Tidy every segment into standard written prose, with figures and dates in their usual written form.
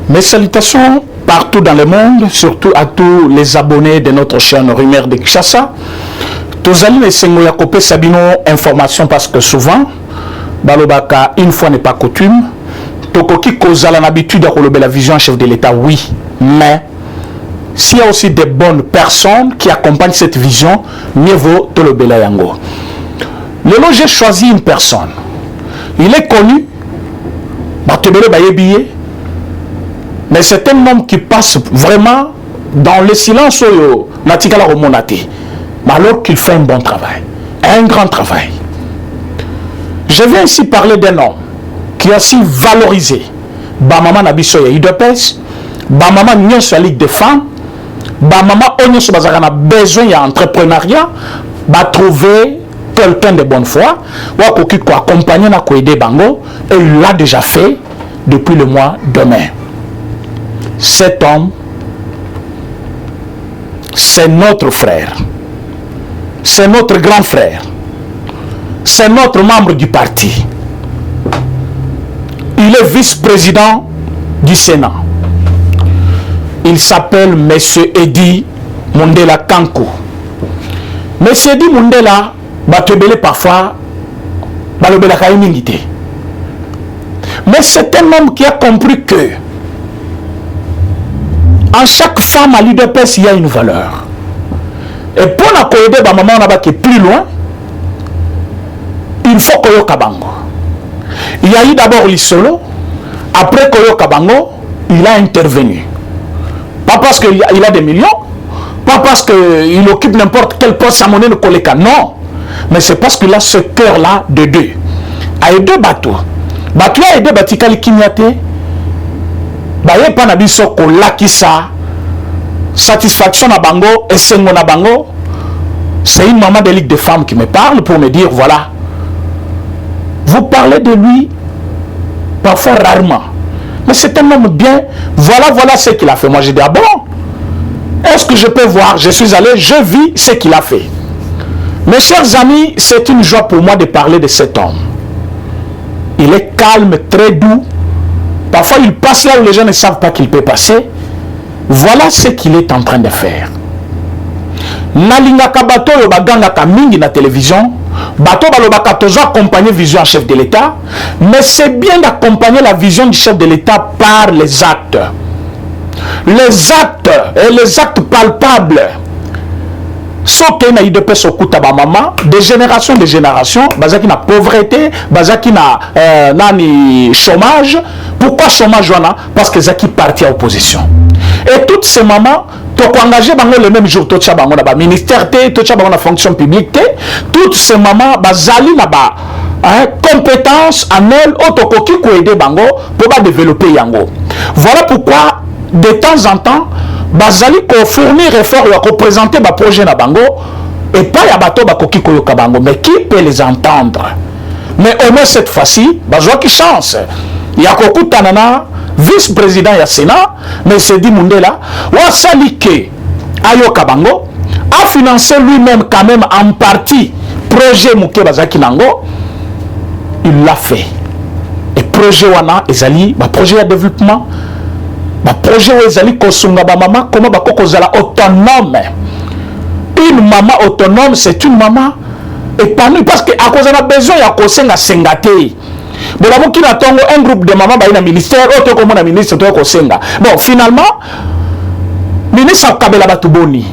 Mes salutations partout dans le monde, surtout à tous les abonnés de notre chaîne Rumeur de Kinshasa. Tous allez les copé Sabino information parce que souvent, balobaka une fois n'est pas coutume. Tokoki Kozala l'habitude de la vision chef de l'État, oui, mais s'il y a aussi des bonnes personnes qui accompagnent cette vision, mieux vaut te le yango. Le lot, j'ai choisi une personne. Il est connu, mais c'est un homme qui passe vraiment dans le silence alors qu'il fait un bon travail, un grand travail. Je viens ici parler d'un homme qui a aussi valorisé Bamama Nabiso ya IDPS, Bamama Nyon sur la Ligue des femmes, Bamama Onyo sur Bazarana besoin d'entrepreneuriat, va trouver quelqu'un de bonne foi, ou qui accompagner na aider Bango, et il l'a déjà fait depuis le mois de mai. Cet homme, c'est notre frère, c'est notre grand frère, c'est notre membre du parti. Il est vice-président du Sénat. Il s'appelle M. Edi Mundela Kankou. M. Edi Mundela, parfois, mais c'est un homme qui a compris que en chaque femme à l'UDPS, il y a une valeur. Et pour la aider, maman qui est plus loin, il faut que Kabango. Il y a eu d'abord l'Isolo, après Koyo Kabango, il a intervenu. Pas parce qu'il a des millions, pas parce qu'il occupe n'importe quel poste à monnaie de Koleka, non. Mais c'est parce qu'il a ce cœur-là de deux. Il y a deux bateaux. Bateau a aidé Batikali Kinyate, Baye Panabiso Kolakisa, satisfaction à Bango, et Sengo na Bango. C'est une maman de Ligue des femmes qui me parle pour me dire voilà. Vous parlez de lui parfois rarement. Mais c'est un homme bien. Voilà ce qu'il a fait. Moi, j'ai dit, ah bon? Est-ce que je peux voir? Je suis allé, je vis ce qu'il a fait. Mes chers amis, c'est une joie pour moi de parler de cet homme. Il est calme, très doux. Parfois, il passe là où les gens ne savent pas qu'il peut passer. Voilà ce qu'il est en train de faire. Nalinga Kabato, le baganga kamingi na télévision. Bato balobaka tozo accompagner vision à chef de l'État, mais c'est bien d'accompagner la vision du chef de l'État par les actes. Les actes et les actes palpables. Sauf qu'il y a eu de génération en génération, bazaki na pauvreté, bazaki na chômage. Pourquoi chômage? Parce que zaki parti à opposition. Et toutes ces mamans, tu as engagé le même jour, tu as le ministère, tu as la fonction publique, toutes ces mamans, bazali na compétence en elles, autokoki ko aider bango pour développer yango. Voilà pourquoi de temps en temps, bazali ko fournir effort à représenter ba projet na bango et pas ya bato ba koki ko yoka bango, mais qui peut les entendre? Mais au moins cette fois-ci, bazwa qui chance. Ya koku tanana vice-président du Sénat, M. Edi Mundela, Wasalike Ayoka Bango, a financé lui-même quand même en partie projet Mouké Bazaki Nango. Il l'a fait. Et projet Wana, Ezali, projet de développement, projet Ezali Kosunga Maman, comment Bakokozala autonome. Une maman autonome, c'est une maman épanouie parce qu'à cause de la besoin, il y a Kosenga Sengate. Bon, un groupe de mamans dans le ministère, ministre, bon, finalement, ministre Kabela Batuboni,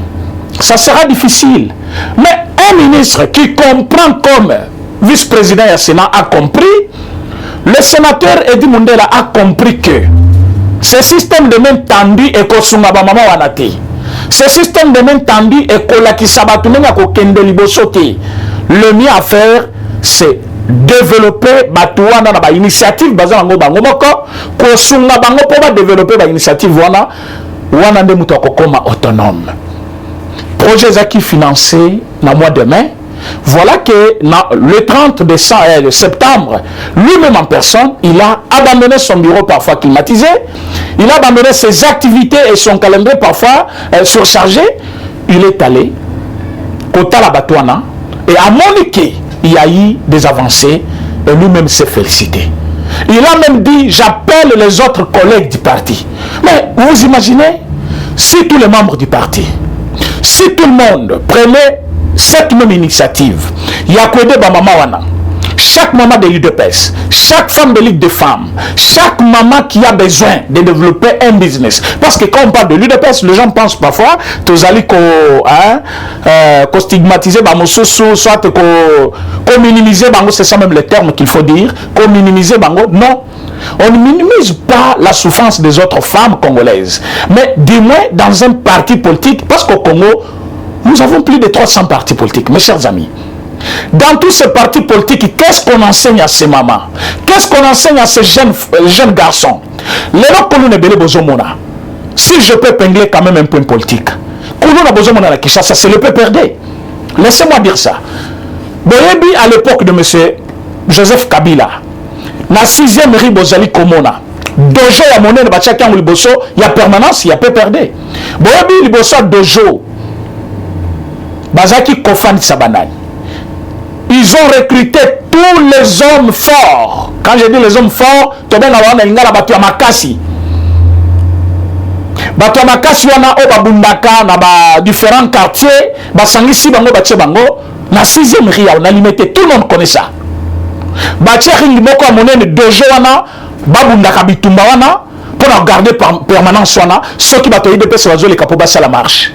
ça sera difficile. Mais un ministre qui comprend comme vice-président du Sénat a compris, le sénateur Edi Mundela a compris que ce système de main tendu est Kosunga Bamama Wanati. Ce système de main tendu est Kolaki Sabatunenga Kokende Libosote. Le mieux à faire, c'est développer batouana na initiative bazango bango moko ko sunga bango pour développer ba initiative wana nde muto kokoma autonome. Projet zaki financé na mois de mai. Voilà que le 30 septembre, lui-même en personne, il a abandonné son bureau parfois climatisé, il a abandonné ses activités et son calendrier parfois surchargé. Il est allé kota la batouana et à Monique il y a eu des avancées et lui-même s'est félicité. Il a même dit, j'appelle les autres collègues du parti vous imaginez, si tous les membres du parti, si tout le monde prenait cette même initiative, il y a quoi de maman wana, chaque maman de l'UDPS, chaque femme de Ligue des femmes, chaque maman qui a besoin de développer un business. Parce que quand on parle de l'UDPS, les gens pensent parfois que allez stigmatiser soit qu'on minimiser, c'est ça même le terme qu'il faut dire, qu'on minimiser, non. On ne minimise pas la souffrance des autres femmes congolaises. Mais du moins dans un parti politique, parce qu'au Congo, nous avons plus de 300 partis politiques, mes chers amis. Dans tous ces partis politiques, qu'est-ce qu'on enseigne à ces mamans? Qu'est-ce qu'on enseigne à ces jeunes garçons? Si je peux pingler quand même un point politique, c'est le PPRD. Laissez-moi dire ça. Boyebi, à l'époque de M. Joseph Kabila, na 6e riz bozali komona. Dojo ya monene bachaki yango liboso ya permanence ya PPRD. Boyebi liboso dojo. Bazaki kofani sabanani. Ils ont recruté tous les hommes forts. Quand je dis les hommes forts, tu bien avoir un lingala batu ya makasi. Batu ya makasi wana o babundaka na ba différents quartiers, basangisi bango batie bango na 6e riz on a limité, tout le monde connaît ça. Batie ringi moko ya monene dojo wana babundaka bitumba wana pour garder permanence wana ceux qui batoyi de pesa bazo les capo basa la marche.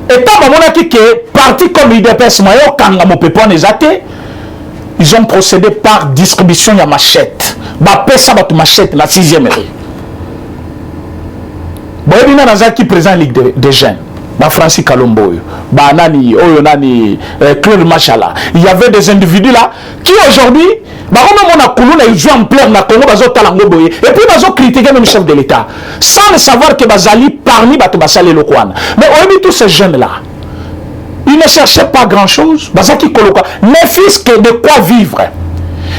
Et tant que parti comme l'UDPS, ils ont procédé par distribution de machette. Machette la 6e rue. Qui présent Ligue des jeunes. Francis Kalombo, Claude Machala. Il y avait des individus là qui aujourd'hui, ils jouent en plein na Congo, et puis ils ont critiqué même le chef de l'État, sans le savoir que Bazali parmi Batobasale Lokwan. Mais aujourd'hui, tous ces jeunes là, ils ne cherchaient pas grand chose. Bazaki Kolokwa, ne fils que de quoi vivre.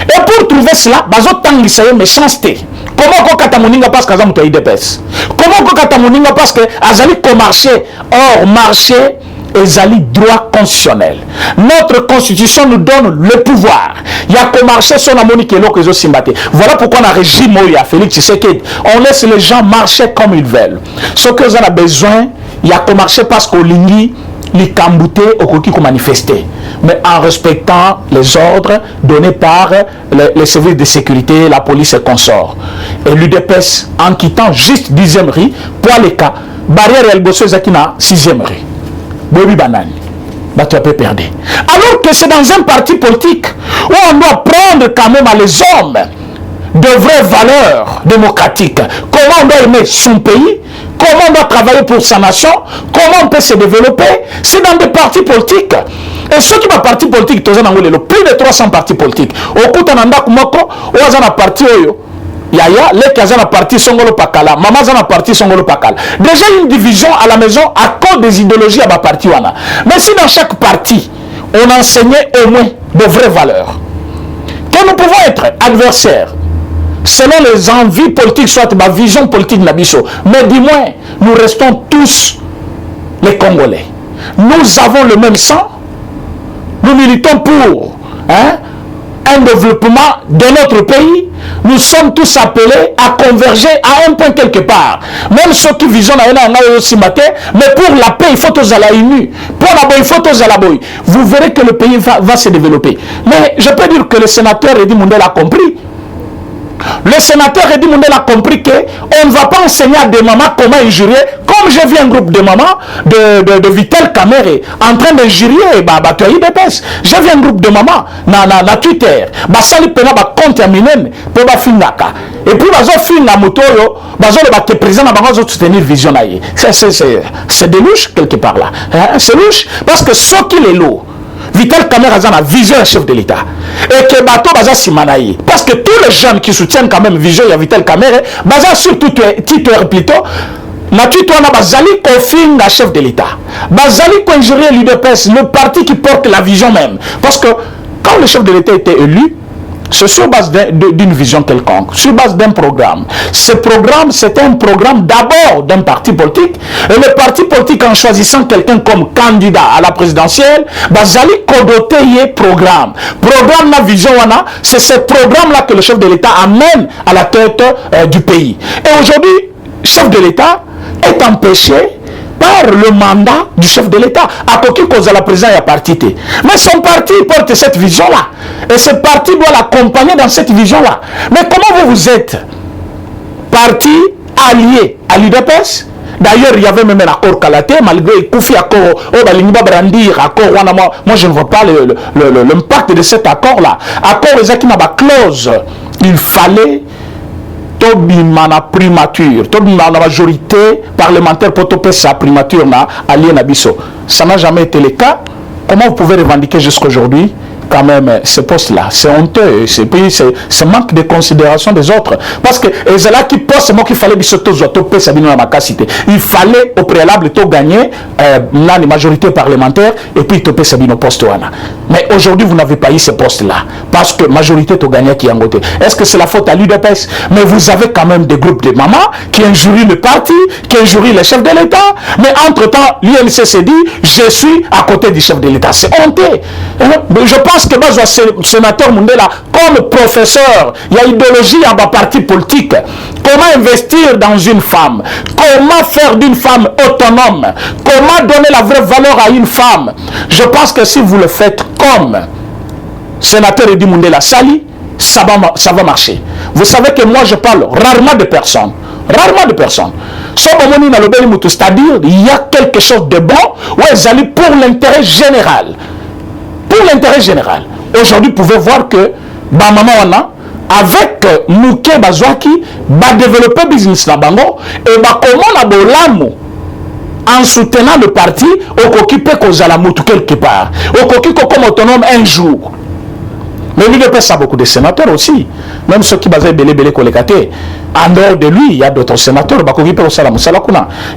Et pour trouver cela, Bazotang ça y est méchanceté. Comment on katamoninga parce qu'Azam to IDPS? Comment on katamoninga parce que Azali ko marché, or marché Azali droit constitutionnel. Notre constitution nous donne le pouvoir. Il y a ko marché son amoni que l'autre simbate. Voilà pourquoi on a régime où il y a Félix Tshisekedi. On laisse les gens marcher comme ils veulent. Ce que vous avez besoin, il y a ko marcher parce qu'au lingi les camboutés au coquille qu'on manifester, mais en respectant les ordres donnés par les services de sécurité, la police et consorts. Et l'UDPS, en quittant juste 10e rue, pour les cas, barrière et Elbosso Zakina, 6e rue. Bobi Banani, tu as perdu. Alors que c'est dans un parti politique où on doit prendre quand même à les hommes de vraies valeurs démocratiques. Comment on doit aimer son pays, comment on doit travailler pour sa nation, comment on peut se développer. C'est dans des partis politiques. Et ceux qui sont partis politiques, plus de 300 partis politiques. Au coup, on a parti Yaya, les Kazana parti Songolo Pakala, Maman Zana parti Songolo Pakala. Déjà une division à la maison à cause des idéologies à ma parti. Mais si dans chaque parti, on enseignait au moins de vraies valeurs, que nous pouvons être adversaires, selon les envies politiques, soit ma vision politique de Nabiso. Mais du moins, nous restons tous les Congolais. Nous avons le même sang. Nous militons pour un développement de notre pays. Nous sommes tous appelés à converger à un point quelque part. Même ceux qui visent mais pour la paix, il faut tous à la unis. Pour la paix, il faut tous à la boy. Vous verrez que le pays va se développer. Mais je peux dire que le sénateur Eddy Moundela a compris. Le sénateur Eddy Moundela a compris qu'on ne va pas enseigner à des mamans comment injurier. Comme j'ai vu un groupe de mamans de Vital Kamere en train d'injurier IDPS. J'ai vu un groupe de mamans na Twitter. Basali pena ba contaminer pour ba finaka. Et puis bazo finga motoyo, bazo le ba président na bango soutenir vision na ye. C'est de louche quelque part là. C'est louche parce que ce qui est lourd. Vital Kamere a vision chef de l'État. Et que Bato Baza Simanaï. Parce que tous les jeunes qui soutiennent quand même vision à Vital Kamere, Baza surtout Twitter plutôt, na Twitter on a Bazali confine la chef de l'État. Bazali conjurer l'UDPS, le parti qui porte la vision même. Parce que quand le chef de l'État était élu, c'est sur base d'une vision quelconque, sur base d'un programme. Ce programme, c'était un programme d'abord d'un parti politique. Et le parti politique, en choisissant quelqu'un comme candidat à la présidentielle, Bazali Kodote y programme. Programme la vision, c'est ce programme-là que le chef de l'État amène à la tête du pays. Et aujourd'hui, chef de l'État est empêché par le mandat du chef de l'État. À quoi cause la présidence et à parti. Mais son parti porte cette vision-là. Et ce parti doit l'accompagner dans cette vision-là. Mais comment vous êtes parti allié à l'UDPS? D'ailleurs, il y avait même un accord Kalaté, malgré Koufi accord, brandir accord, moi je ne vois pas l'impact de cet accord-là. Accord, les qui n'a pas clause. Il fallait Tobimana primature, Tobimana majorité parlementaire pour toper sa primature na allié Nabiso. Ça n'a jamais été le cas. Comment vous pouvez revendiquer jusqu'à aujourd'hui quand même ce poste-là? C'est honteux, c'est manque de considération des autres. Parce que c'est là qui poste, moi qu'il fallait toper Sabino na makasité. Il fallait au préalable tout gagner la majorité parlementaire et puis toper Sabino poste wana. Mais aujourd'hui vous n'avez pas eu ce poste-là parce que majorité tout gagné qui est en côté. Est-ce que c'est la faute à l'UDPS? Mais vous avez quand même des groupes de mamans qui injurient le parti, qui injurient le chef de l'État. Mais entre-temps, l'INC s'est dit je suis à côté du chef de l'État. C'est honteux. Je pense que moi, sénateur Mundela, comme professeur, il y a idéologie en bas parti politique. Comment investir dans une femme? Comment faire d'une femme autonome? Comment donner la vraie valeur à une femme? Je pense que si vous le faites comme sénateur Edi Mundela Sali, ça va marcher. Vous savez que moi, je parle rarement de personnes. Rarement de personnes. C'est-à-dire, il y a quelque chose de bon où ils allaient pour l'intérêt général. Pour l'intérêt général. Aujourd'hui, vous pouvez voir que Bamama avec Mouké Bazouaki, va développer business na bango et va comment la bolamo en soutenant le parti au occupé Kozala Moutou quelque part. Au occupé comme autonome un jour. Mais lui, il a beaucoup de sénateurs aussi. Même ceux qui basaient Belé Kolekate. En dehors de lui, il y a d'autres sénateurs.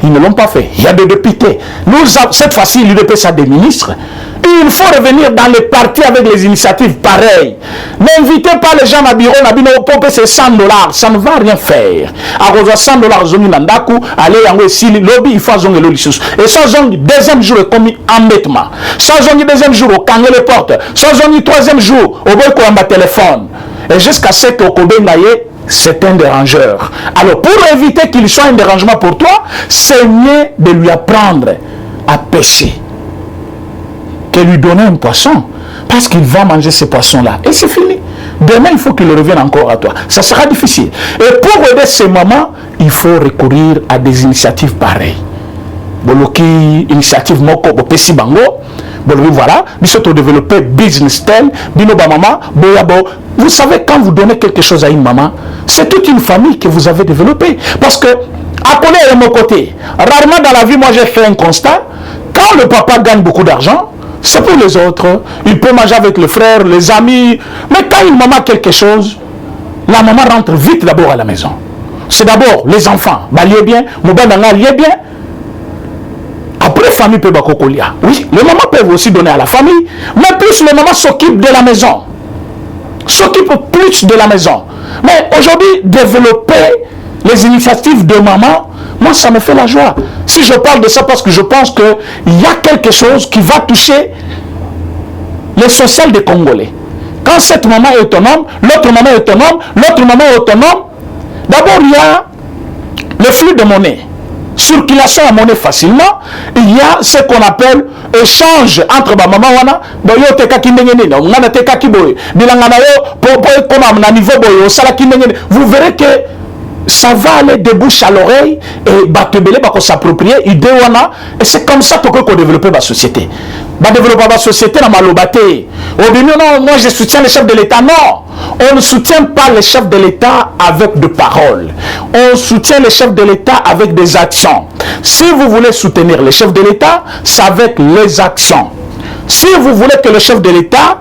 Ils ne l'ont pas fait. Il y a des députés. Nous, cette fois-ci, l'UDPS a des ministres. Il faut revenir dans les partis avec les initiatives pareilles. N'invitez pas les gens à bureau, c'est 100 $. Ça ne va rien faire. À cause de 100 $, allez en lobby, il faut zonger le lissus. Et ça, zong, deuxième jour, est commis embêtement. Ça, zong, deuxième jour, au kangé les portes. Ça, zong, troisième jour, au boy, quoi, téléphone. Et jusqu'à ce que Kobe Naye, c'est un dérangeur. Alors, pour éviter qu'il soit un dérangement pour toi, c'est mieux de lui apprendre à pêcher que lui donner un poisson. Parce qu'il va manger ce poisson-là. Et c'est fini. Demain, il faut qu'il revienne encore à toi. Ça sera difficile. Et pour aider ces mamans, il faut recourir à des initiatives pareilles. Boloki, initiative Moko, Bopesi Bango. Voilà, bientôt développer business tel, binoba maman, boyabo. Vous savez, quand vous donnez quelque chose à une maman, c'est toute une famille que vous avez développée. Parce que, appelez à mon côté, rarement dans la vie, moi j'ai fait un constat, quand le papa gagne beaucoup d'argent, c'est pour les autres. Il peut manger avec le frère, les amis. Mais quand une maman a quelque chose, la maman rentre vite d'abord à la maison. C'est d'abord les enfants. Bah, lié bien, Moubananga lié bien. Après, famille peut bakokolia. Oui, les mamans peuvent aussi donner à la famille, mais plus les mamans s'occupent de la maison. S'occupent plus de la maison. Mais aujourd'hui, développer les initiatives de maman, moi, ça me fait la joie. Si je parle de ça, parce que je pense qu'il y a quelque chose qui va toucher le social des Congolais. Quand cette maman est autonome, l'autre maman est autonome, l'autre maman est autonome, d'abord, il y a le flux de monnaie. Circulation à monnaie facilement, il y a ce qu'on appelle échange entre ma maman wana boyo teka kindengene na ngana teka kiboy bilangana yo pour comme na niveau boyo sala kindengene. Vous verrez que ça va aller de bouche à l'oreille et batebele ba ko s'approprier idée wana et c'est comme ça pour qu'on développe la société. Ba développer la société na malobaté. On dit non, moi je soutiens le chef de l'État. Non, on ne soutient pas le chef de l'État avec des paroles. On soutient le chef de l'État avec des actions. Si vous voulez soutenir le chef de l'État, c'est avec les actions. Si vous voulez que le chef de l'État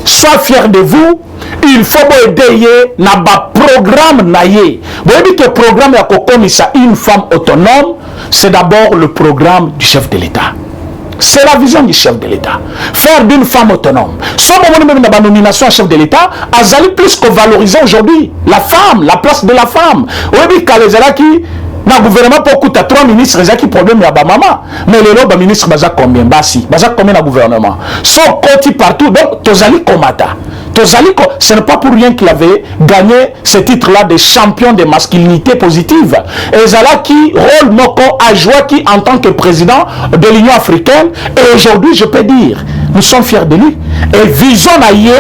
soit fier de vous, il faut aider na ba programme naye. Vous voyez que le programme ya kokomisa une femme autonome, c'est d'abord le programme du chef de l'État. C'est la vision du chef de l'État. Faire d'une femme autonome. Sans moment de la nomination à chef de l'État, Azali plus que valoriser aujourd'hui la femme, la place de la femme. Oui, quand les Alaki, dans le gouvernement, pour que 3 ministres, il y a qui problème, il y a maman. Mais les autres ministres, il y a combien? Basi, il y a combien dans le gouvernement? Sont côté partout, donc, Tozali Komata. Ce n'est pas pour rien qu'il avait gagné ce titre-là de champion de masculinité positive. Et Zala qui, rôle Moko, a joué qui en tant que président de l'Union africaine. Et aujourd'hui, je peux dire, nous sommes fiers de lui. Et visons aïe,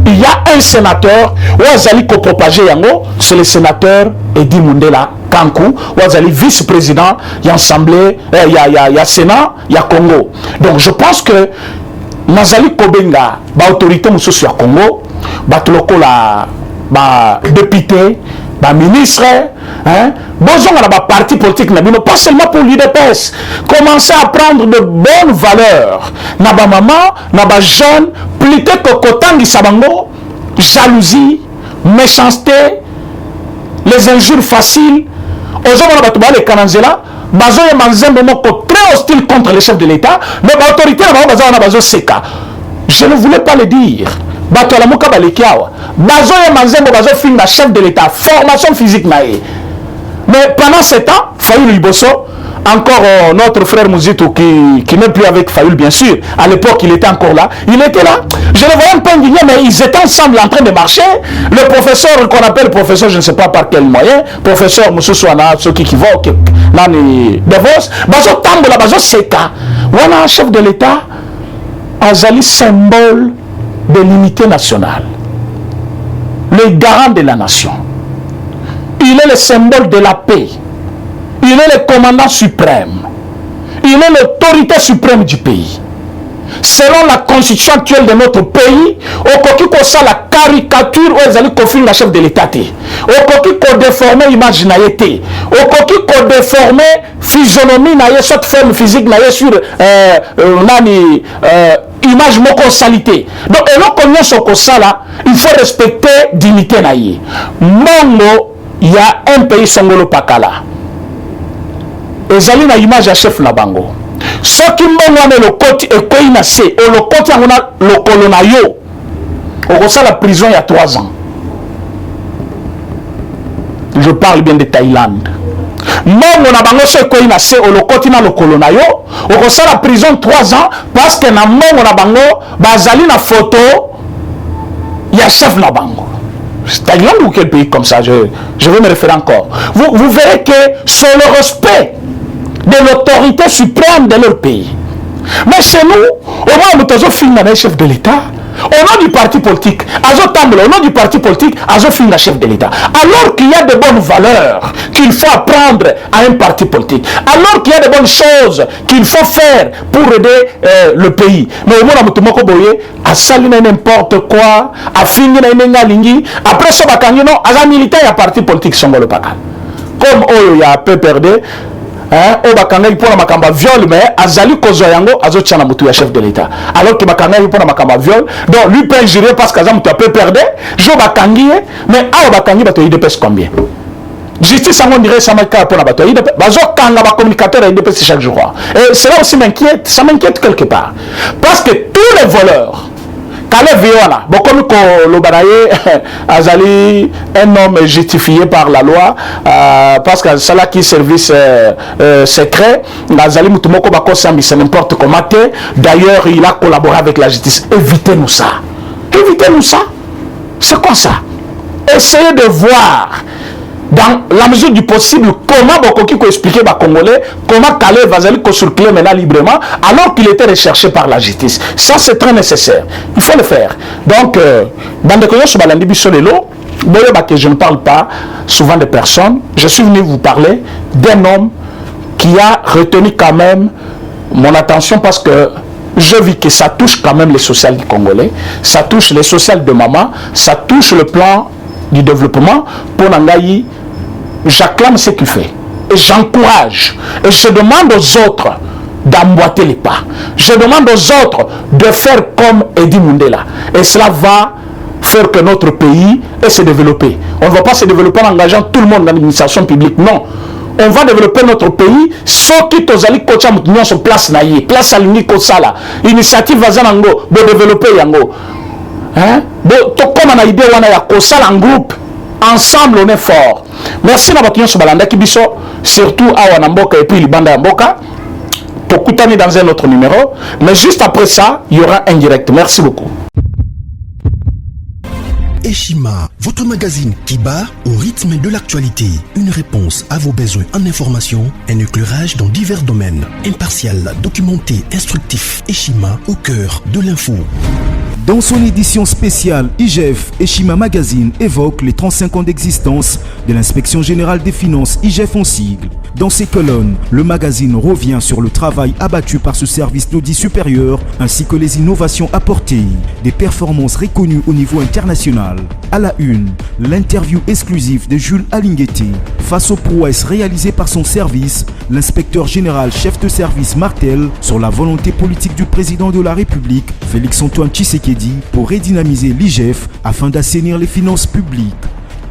il y a un sénateur, Ouazali ko propagé yango, c'est le sénateur Edi Mundela Kankou, Ouazali vice-président, il y a Assemblée, il y a Sénat, il y a Congo. Donc je pense que Nazali Kobenga, l'autorité mususu ya Congo, batuloko la député, ministre, bonjour à la parti politique, pas seulement pour l'UDPS, commencer à prendre de bonnes valeurs, naba maman, naba jeune, plutôt que Kotangi Sabango, jalousie, méchanceté, les injures faciles. Aujourd'hui, on a les Kananzela, Bazo et Manzembe très hostile contre les chefs de l'État, mais l'autorité là-bas, Bazo Seka. Je ne voulais pas le dire. Bato la Mouka Balekiawa. Bazo et Manzembe, Bazo fin la chef de l'État, formation physique naïe. Mais pendant ce temps, Fayoul Liboso, encore notre frère Mouzito qui n'est plus avec Fayoul, bien sûr. À l'époque, il était encore là. Il était là. Je le voyais un peu indigné, mais ils étaient ensemble en train de marcher. Le professeur, qu'on appelle professeur, je ne sais pas par quel moyen, professeur Moussou Souana, ceux qui vont, Nani Devos, Bazo Tambola, Bazo Seka. Voilà un chef de l'État, Azali, symbole de l'unité nationale. Le garant de la nation. Il est le symbole de la paix. Il est le commandant suprême. Il est l'autorité suprême du pays. Selon la constitution actuelle de notre pays, au coquille qu'on ça la caricature où ils allaient confier la chef de l'État. Au coquille qu'on déformait l'image naïté. Au coquille qu'on déformait physionomie naïe, cette forme physique naïe sur image moko salité. Donc, et là, comme nous sommes là, il faut respecter dignité naïe. Mongo, il y a un pays songolo pakala. Et zali na image à chef na bango. Ce qui m'ont le côté et quoi il a c'est le côté on a le colonayo. On reçoit la prison il y a 3 ans. Je parle bien de Thaïlande. Moi on a bango ce quoi il a c'est le côté na le colonayo. On reçoit la prison 3 ans parce que na moi on a bango bazali na photo il y a chef na bango. Thaïlande ou quel pays comme ça, je vais me référer encore. Vous verrez que c'est le respect de l'autorité suprême de leur pays. Mais chez nous, au moins nous avons fini le chef de l'État. Au nom du parti politique, au nom du parti politique, nous avons fini le chef de l'État. Alors qu'il y a de bonnes valeurs qu'il faut apprendre à un parti politique. Alors qu'il y a de bonnes choses qu'il faut faire pour aider le pays. Mais au moins nous avons boyé à saliner n'importe quoi, à finir na lingi. Après ce bakangino, à un militaire, il y a parti politique sont le pakal. Comme il y a peu perdu. Au bakanga il prend makamba viol mais azali kozo yango azotiana mutu ya chef de l'État alors que bakanga il prend makamba viol donc lui peut injurier parce que azamutu a peu perdre jo bakangi mais a bakangi bato IDPS combien justice on dirait ça maka pour la bato IDPS bazo kanga ba communicateur IDPS chaque jour et cela aussi m'inquiète, ça m'inquiète quelque part parce que tous les voleurs Kale Viola, bon comme le baraye Azali, un homme justifié par la loi, parce que c'est là qui service secret, Azali Moutoumoko Bako Sambi, c'est n'importe comment. D'ailleurs, il a collaboré avec la justice. Évitez-nous ça. Évitez-nous ça. C'est quoi ça? Essayez de voir, dans la mesure du possible, comment Bokoki peut expliquer aux Congolais, comment Kale Vazali peut circuler maintenant librement, alors qu'il était recherché par la justice. Ça, c'est très nécessaire. Il faut le faire. Donc, dans le cas de Balandi Bissolelo, je ne parle pas souvent de personnes. Je suis venu vous parler d'un homme qui a retenu quand même mon attention parce que je vis que ça touche quand même les sociales du Congolais, ça touche les sociales de maman, ça touche le plan du développement. Pour Nangaï, j'acclame ce qu'il fait. Et j'encourage. Et je demande aux autres d'emboîter les pas. Je demande aux autres de faire comme Edi Mundela. Et cela va faire que notre pays se développe. On ne va pas se développer en engageant tout le monde dans l'administration publique. Non. On va développer notre pays. Ceux qui tozali kocha mutunyo sur place naïe. Place alingi kosala. Initiative vazanango. De développer yango. Hein? Comme on a idée, on a kosala en groupe. Ensemble, on est fort. Merci à votre Balanda Kibiso, surtout à Wanamboka et puis Libanda Mboka. Pour Koutani dans un autre numéro. Mais juste après ça, il y aura un direct. Merci beaucoup. Eshima, votre magazine qui bat au rythme de l'actualité. Une réponse à vos besoins en information, un éclairage dans divers domaines. Impartial, documenté, instructif. Eshima au cœur de l'info. Dans son édition spéciale, IGF Eshima Magazine évoque les 35 ans d'existence de l'Inspection Générale des Finances, IGF en sigle. Dans ses colonnes, le magazine revient sur le travail abattu par ce service d'audit supérieur ainsi que les innovations apportées, des performances reconnues au niveau international. À la une, l'interview exclusive de Jules Alingueté. Face aux prouesses réalisées par son service, l'inspecteur général chef de service martèle sur la volonté politique du président de la République, Félix-Antoine Tshisekedi, pour redynamiser l'IGF afin d'assainir les finances publiques.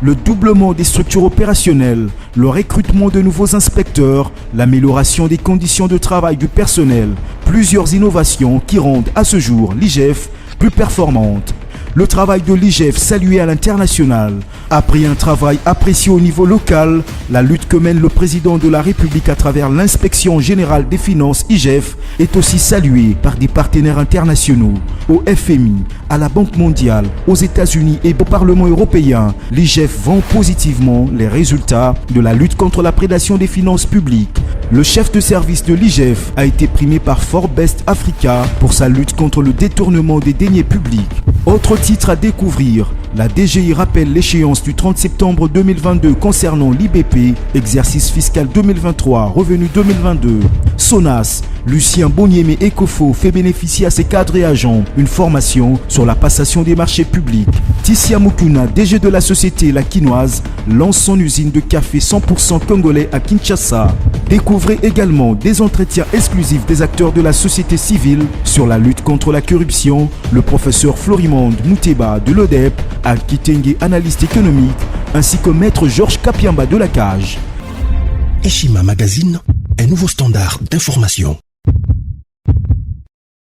Le doublement des structures opérationnelles, le recrutement de nouveaux inspecteurs, l'amélioration des conditions de travail du personnel, plusieurs innovations qui rendent à ce jour l'IGF plus performante. Le travail de l'IGF salué à l'international. Après un travail apprécié au niveau local, la lutte que mène le président de la République à travers l'inspection générale des finances IGF est aussi saluée par des partenaires internationaux. Au FMI, à la Banque mondiale, aux États-Unis et au Parlement européen, l'IGF vend positivement les résultats de la lutte contre la prédation des finances publiques. Le chef de service de l'IGF a été primé par Forbes Africa pour sa lutte contre le détournement des deniers publics. Autre titre à découvrir, la DGI rappelle l'échéance du 30 septembre 2022 concernant l'IBP, exercice fiscal 2023, revenu 2022. SONAS, Lucien Boniemé Ecofo fait bénéficier à ses cadres et agents une formation sur la passation des marchés publics. Tissia Mukuna, DG de la société La Quinoise, lance son usine de café 100% congolais à Kinshasa. Découvrez également des entretiens exclusifs des acteurs de la société civile sur la lutte contre la corruption, le professeur Florimond Mouteba de l'ODEP, Al-Kitenge, analyste économique, ainsi que maître Georges Kapiamba de la Cage. Eshima Magazine, un nouveau standard d'information.